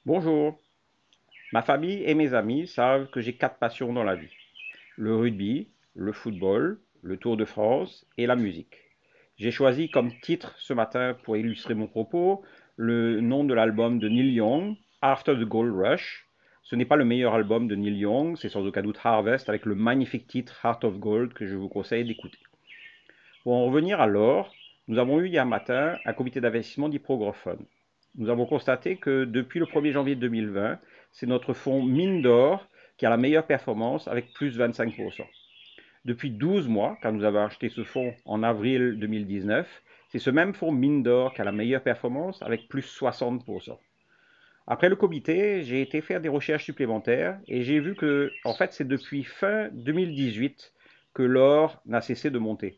Bonjour, ma famille et mes amis savent que j'ai quatre passions dans la vie. Le rugby, le football, le Tour de France et la musique. J'ai choisi comme titre ce matin pour illustrer mon propos le nom de l'album de Neil Young, After the Gold Rush. Ce n'est pas le meilleur album de Neil Young, c'est sans aucun doute Harvest avec le magnifique titre Heart of Gold que je vous conseille d'écouter. Pour en revenir à l'or, nous avons eu hier matin un comité d'investissement d'Hyprogrophone. Nous avons constaté que depuis le 1er janvier 2020, c'est notre fonds mine d'or qui a la meilleure performance avec plus de 25%. Depuis 12 mois, quand nous avons acheté ce fonds en avril 2019, c'est ce même fonds mine d'or qui a la meilleure performance avec plus de 60%. Après le comité, j'ai été faire des recherches supplémentaires et j'ai vu que, en fait, c'est depuis fin 2018 que l'or n'a cessé de monter.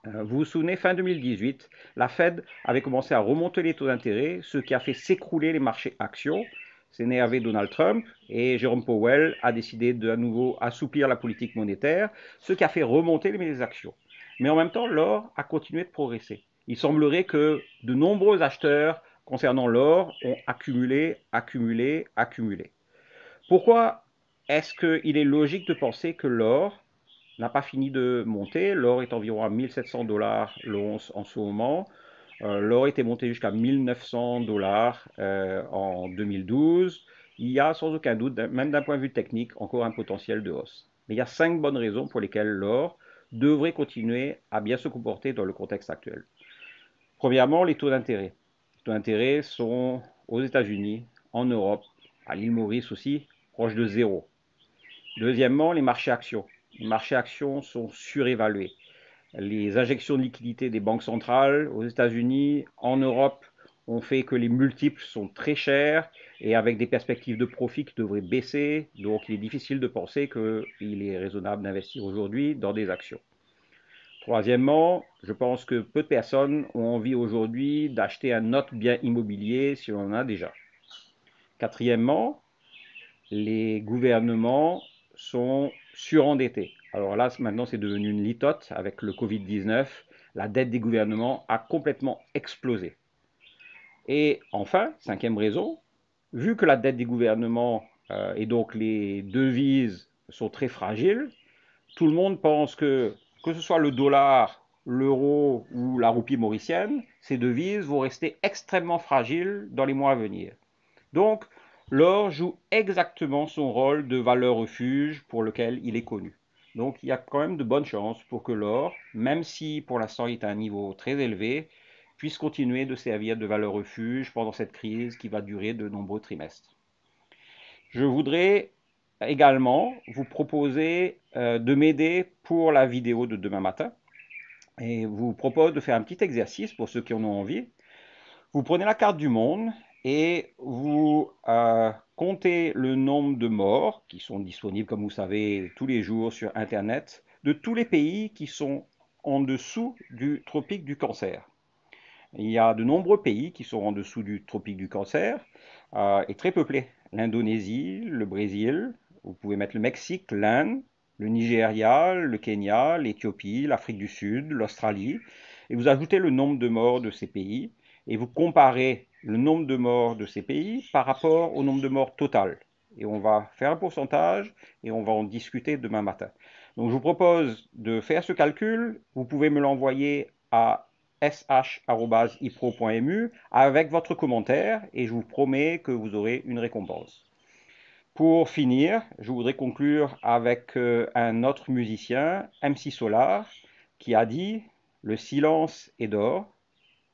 Vous vous souvenez, fin 2018, la Fed avait commencé à remonter les taux d'intérêt, ce qui a fait s'écrouler les marchés actions. C'est énervé Donald Trump et Jérôme Powell a décidé de à nouveau assouplir la politique monétaire, ce qui a fait remonter les actions. Mais en même temps, l'or a continué de progresser. Il semblerait que de nombreux acheteurs concernant l'or ont accumulé. Pourquoi est-ce qu'il est logique de penser que l'or n'a pas fini de monter? L'or est environ à 1700 dollars l'once en ce moment. L'or était monté jusqu'à 1900 dollars en 2012. Il y a sans aucun doute, même d'un point de vue technique, encore un potentiel de hausse. Mais il y a 5 bonnes raisons pour lesquelles l'or devrait continuer à bien se comporter dans le contexte actuel. Premièrement, les taux d'intérêt. Les taux d'intérêt sont aux États-Unis, en Europe, à l'île Maurice aussi, proches de zéro. Deuxièmement, les marchés actions. Les marchés actions sont surévalués. Les injections de liquidités des banques centrales aux États-Unis, en Europe, ont fait que les multiples sont très chers et avec des perspectives de profit qui devraient baisser. Donc, il est difficile de penser qu'il est raisonnable d'investir aujourd'hui dans des actions. Troisièmement, je pense que peu de personnes ont envie aujourd'hui d'acheter un autre bien immobilier si on en a déjà. Quatrièmement, les gouvernements sont surendettés. Alors là, maintenant, c'est devenu une litote avec le Covid-19. La dette des gouvernements a complètement explosé. Et enfin, cinquième raison, vu que la dette des gouvernements et donc les devises sont très fragiles, tout le monde pense que ce soit le dollar, l'euro ou la roupie mauricienne, ces devises vont rester extrêmement fragiles dans les mois à venir. Donc, l'or joue exactement son rôle de valeur refuge pour lequel il est connu. Donc, il y a quand même de bonnes chances pour que l'or, même si pour l'instant il est à un niveau très élevé, puisse continuer de servir de valeur refuge pendant cette crise qui va durer de nombreux trimestres. Je voudrais également vous proposer de m'aider pour la vidéo de demain matin et vous propose de faire un petit exercice pour ceux qui en ont envie. Vous prenez la carte du monde et vous comptez le nombre de morts qui sont disponibles, comme vous savez, tous les jours sur Internet, de tous les pays qui sont en dessous du tropique du cancer. Il y a de nombreux pays qui sont en dessous du tropique du cancer et très peuplés. L'Indonésie, le Brésil, vous pouvez mettre le Mexique, l'Inde, le Nigeria, le Kenya, l'Éthiopie, l'Afrique du Sud, l'Australie. Et vous ajoutez le nombre de morts de ces pays et vous comparez le nombre de morts de ces pays par rapport au nombre de morts total. Et on va faire un pourcentage et on va en discuter demain matin. Donc je vous propose de faire ce calcul. Vous pouvez me l'envoyer à sh.ipro.mu avec votre commentaire et je vous promets que vous aurez une récompense. Pour finir, je voudrais conclure avec un autre musicien, MC Solar, qui a dit « Le silence est d'or,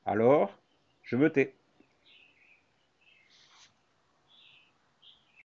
alors je me tais ».